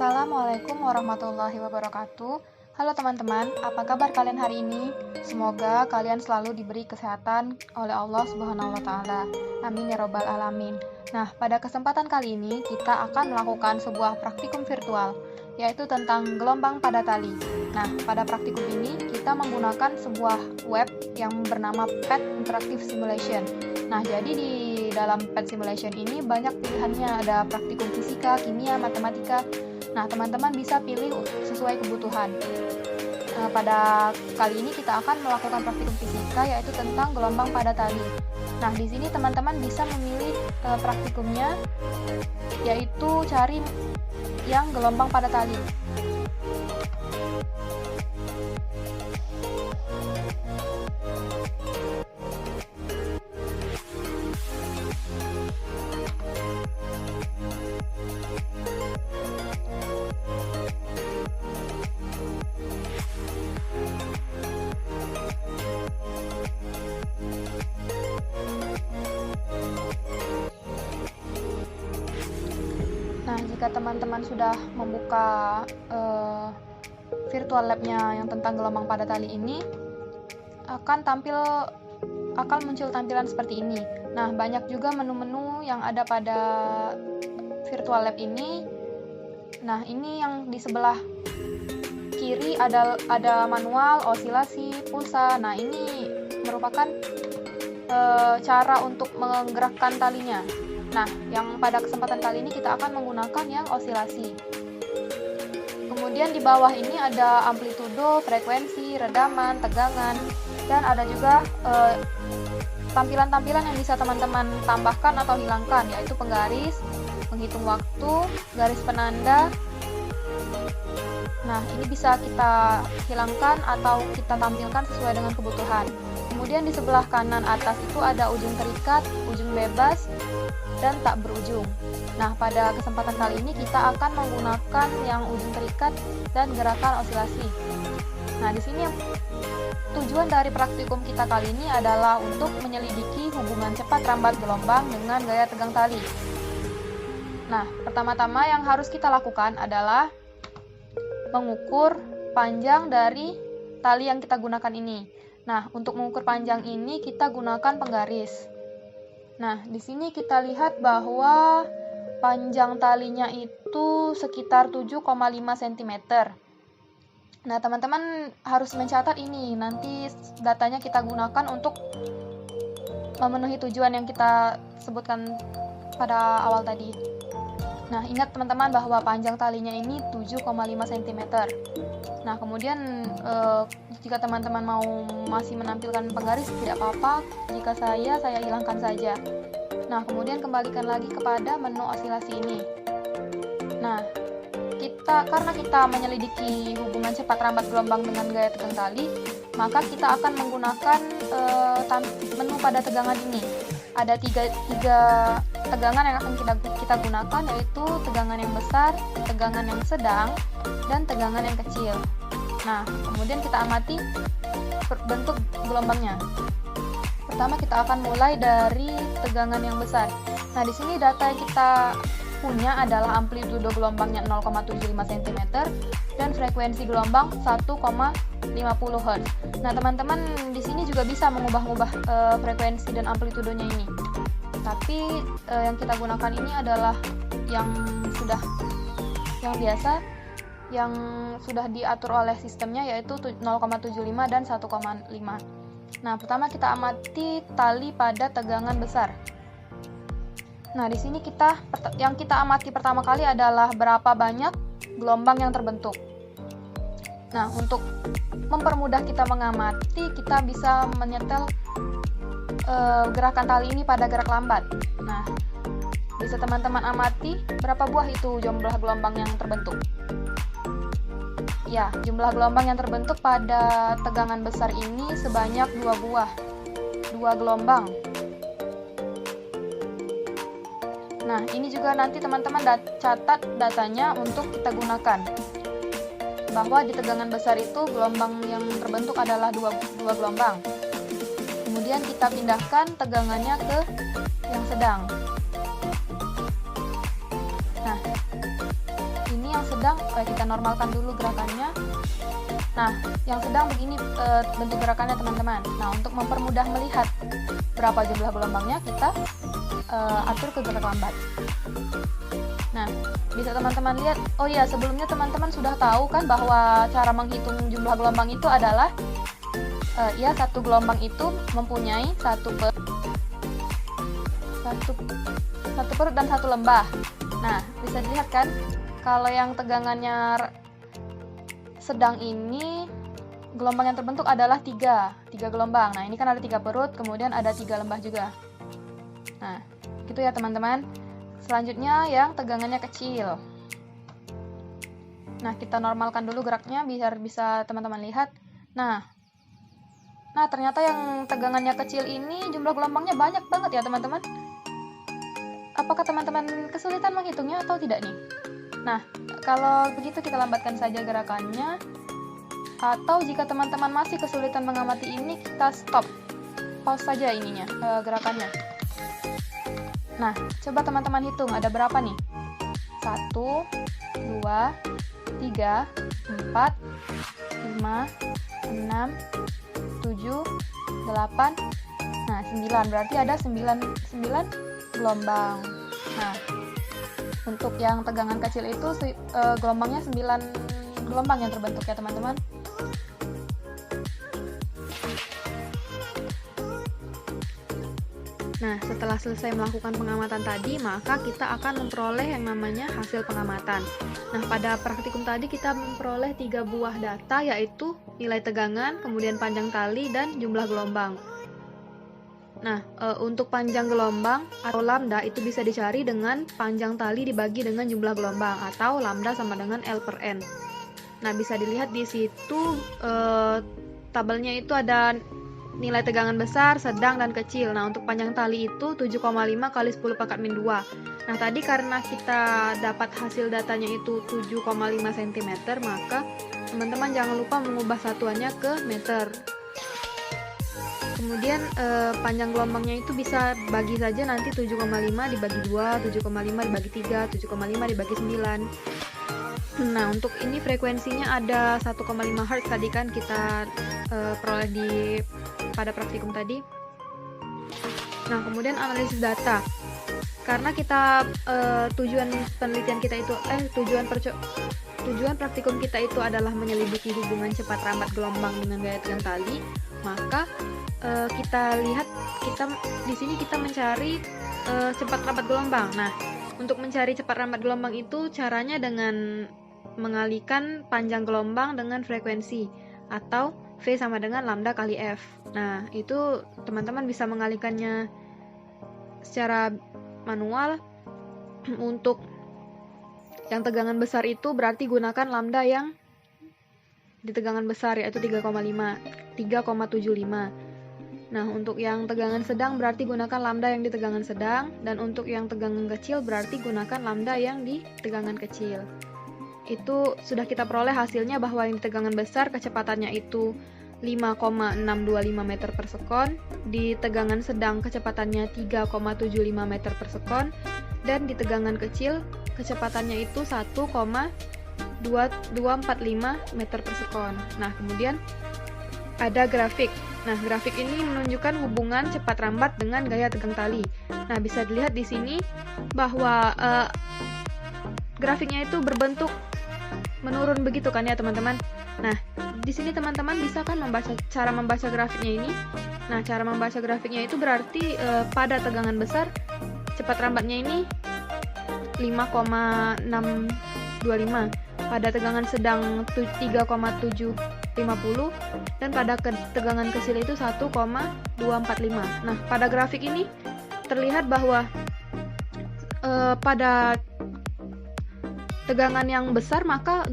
Assalamualaikum warahmatullahi wabarakatuh. Halo teman-teman, apa kabar kalian hari ini? Semoga kalian selalu diberi kesehatan oleh Allah Subhanahu wa taala. Amin ya robbal alamin. Nah, pada kesempatan kali ini kita akan melakukan sebuah praktikum virtual, yaitu tentang gelombang pada tali. Nah, pada praktikum ini kita menggunakan sebuah web yang bernama PET Interactive Simulation. Nah, jadi di dalam PET Simulation ini banyak pilihannya, ada praktikum fisika, kimia, matematika. Nah, teman-teman bisa pilih sesuai kebutuhan. Pada kali ini kita akan melakukan praktikum fisika, yaitu tentang gelombang pada tali. Nah, di sini teman-teman bisa memilih praktikumnya, yaitu cari yang gelombang pada tali. Nah, jika teman-teman sudah membuka virtual lab-nya yang tentang gelombang pada tali ini, akan muncul tampilan seperti ini. Nah, banyak juga menu-menu yang ada pada virtual lab ini. Nah, ini yang di sebelah kiri ada manual, osilasi, pulsa. Nah, ini merupakan cara untuk menggerakkan talinya. Nah, yang pada kesempatan kali ini kita akan menggunakan yang osilasi. Kemudian di bawah ini ada amplitudo, frekuensi, redaman, tegangan, dan ada juga tampilan-tampilan yang bisa teman-teman tambahkan atau hilangkan, yaitu penggaris, menghitung waktu, garis penanda. Nah, ini bisa kita hilangkan atau kita tampilkan sesuai dengan kebutuhan. Kemudian di sebelah kanan atas itu ada ujung terikat, ujung bebas, dan tak berujung. Nah, pada kesempatan kali ini kita akan menggunakan yang ujung terikat dan gerakan osilasi. Nah, di sini tujuan dari praktikum kita kali ini adalah untuk menyelidiki hubungan cepat rambat gelombang dengan gaya tegang tali. Nah, pertama-tama yang harus kita lakukan adalah mengukur panjang dari tali yang kita gunakan ini. Nah, untuk mengukur panjang ini kita gunakan penggaris. Nah, di sini kita lihat bahwa panjang talinya itu sekitar 7,5 cm. Nah, teman-teman harus mencatat ini. Nanti datanya kita gunakan untuk memenuhi tujuan yang kita sebutkan pada awal tadi. Nah, ingat teman-teman bahwa panjang talinya ini 7,5 cm. Nah, kemudian jika teman-teman masih menampilkan penggaris tidak apa-apa, jika saya hilangkan saja. Nah, kemudian kembalikan lagi kepada menu osilasi ini. Nah, karena kita menyelidiki hubungan cepat rambat gelombang dengan gaya tegang tali, maka kita akan menggunakan menu pada tegangan ini. Ada tiga tegangan yang akan kita gunakan, yaitu tegangan yang besar, tegangan yang sedang, dan tegangan yang kecil. Nah, kemudian kita amati bentuk gelombangnya. Pertama kita akan mulai dari tegangan yang besar. Nah, di sini data yang kita punya adalah amplitudo gelombangnya 0,75 cm dan frekuensi gelombang 1,50 Hz. Nah, teman-teman di sini juga bisa mengubah-ubah frekuensi dan amplitudonya ini. Tapi yang kita gunakan ini adalah yang biasa, yang sudah diatur oleh sistemnya, yaitu 0,75 dan 1,5. Nah, pertama kita amati tali pada tegangan besar. Nah, di sini yang kita amati pertama kali adalah berapa banyak gelombang yang terbentuk. Nah, untuk mempermudah kita mengamati, kita bisa menyetel gerakan tali ini pada gerak lambat. Nah, bisa teman-teman amati berapa buah itu jumlah gelombang yang terbentuk. Ya, jumlah gelombang yang terbentuk pada tegangan besar ini sebanyak 2 gelombang. Nah, ini juga nanti teman-teman catat datanya untuk kita gunakan. Bahwa di tegangan besar itu gelombang yang terbentuk adalah 2 gelombang. Kemudian kita pindahkan tegangannya ke yang sedang. Nah, ini yang sedang kita normalkan dulu gerakannya. Nah, yang sedang begini bentuk gerakannya teman-teman. Nah, untuk mempermudah melihat berapa jumlah gelombangnya, kita atur ke gerak lambat. Nah, bisa teman-teman lihat, oh ya, sebelumnya teman-teman sudah tahu kan bahwa cara menghitung jumlah gelombang itu adalah satu gelombang itu mempunyai satu perut dan satu lembah. Nah, bisa dilihat kan, kalau yang tegangannya sedang ini, gelombang yang terbentuk adalah tiga gelombang. Nah, ini kan ada 3 perut, kemudian ada 3 lembah juga. Nah, gitu ya teman-teman. Selanjutnya yang tegangannya kecil. Nah, kita normalkan dulu geraknya biar bisa teman-teman lihat. Nah, ternyata yang tegangannya kecil ini jumlah gelombangnya banyak banget ya teman-teman. Apakah teman-teman kesulitan menghitungnya atau tidak nih? Nah, kalau begitu kita lambatkan saja gerakannya. Atau jika teman-teman masih kesulitan mengamati ini, kita stop. Pause saja ininya, gerakannya. Nah, coba teman-teman hitung ada berapa nih? 1, 2, 3, 4, 5, 6, 7, 8, nah 9. Berarti ada 9 gelombang. Nah, untuk yang tegangan kecil itu gelombangnya 9 gelombang yang terbentuk ya teman-teman. Nah, setelah selesai melakukan pengamatan tadi, maka kita akan memperoleh yang namanya hasil pengamatan. Nah, pada praktikum tadi kita memperoleh 3 buah data, yaitu nilai tegangan, kemudian panjang tali, dan jumlah gelombang. Nah, untuk panjang gelombang atau lambda itu bisa dicari dengan panjang tali dibagi dengan jumlah gelombang, atau lambda sama dengan L per N. Nah, bisa dilihat di situ tabelnya itu ada nilai tegangan besar, sedang, dan kecil. Nah, untuk panjang tali itu 7,5 kali 10 pangkat min 2. Nah, tadi karena kita dapat hasil datanya itu 7,5 cm, maka teman-teman jangan lupa mengubah satuannya ke meter. Kemudian panjang gelombangnya itu bisa bagi saja nanti 7,5 dibagi 2, 7,5 dibagi 3, 7,5 dibagi 9. Nah, untuk ini frekuensinya ada 1,5 Hz tadi kan kita peroleh pada praktikum tadi. Nah, kemudian analisis data. Karena kita tujuan penelitian kita itu tujuan praktikum kita itu adalah menyelidiki hubungan cepat rambat gelombang dengan gaya tegang tali, maka kita lihat di sini kita mencari cepat rambat gelombang. Nah, untuk mencari cepat rambat gelombang itu caranya dengan mengalihkan panjang gelombang dengan frekuensi, atau V sama dengan lambda kali F. Nah, itu teman-teman bisa mengalihkannya secara manual. Untuk yang tegangan besar itu berarti gunakan lambda yang di tegangan besar, yaitu 3,75. Nah, untuk yang tegangan sedang berarti gunakan lambda yang di tegangan sedang, dan untuk yang tegangan kecil berarti gunakan lambda yang di tegangan kecil. Itu sudah kita peroleh hasilnya bahwa yang di tegangan besar kecepatannya itu 5,625 meter per sekon, di tegangan sedang kecepatannya 3,75 meter per sekon, dan di tegangan kecil kecepatannya itu 1,2245 meter per sekon. Nah, kemudian ada grafik. Nah, grafik ini menunjukkan hubungan cepat rambat dengan gaya tegang tali. Nah, bisa dilihat di sini bahwa grafiknya itu berbentuk menurun begitu kan ya teman-teman. Nah, di sini teman-teman bisa kan cara membaca grafiknya ini. Nah, cara membaca grafiknya itu berarti pada tegangan besar cepat rambatnya ini 5,625, pada tegangan sedang 3,750, dan pada tegangan kecil itu 1,245. Nah, pada grafik ini terlihat bahwa pada tegangan yang besar maka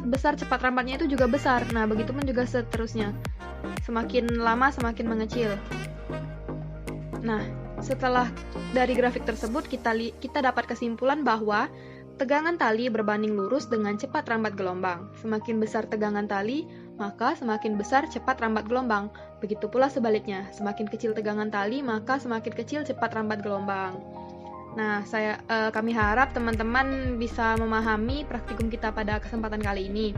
besar cepat rambatnya itu juga besar. Nah, begitupun juga seterusnya. Semakin lama semakin mengecil. Nah, setelah dari grafik tersebut kita dapat kesimpulan bahwa tegangan tali berbanding lurus dengan cepat rambat gelombang. Semakin besar tegangan tali, maka semakin besar cepat rambat gelombang. Begitu pula sebaliknya, semakin kecil tegangan tali, maka semakin kecil cepat rambat gelombang. Nah, kami harap teman-teman bisa memahami praktikum kita pada kesempatan kali ini.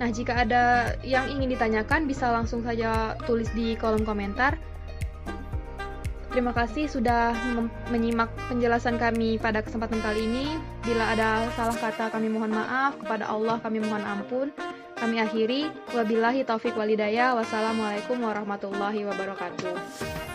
Nah, jika ada yang ingin ditanyakan, bisa langsung saja tulis di kolom komentar. Terima kasih sudah menyimak penjelasan kami pada kesempatan kali ini. Bila ada salah kata, kami mohon maaf. Kepada Allah kami mohon ampun. Kami akhiri. Wabillahi taufiq walhidayah. Wassalamualaikum warahmatullahi wabarakatuh.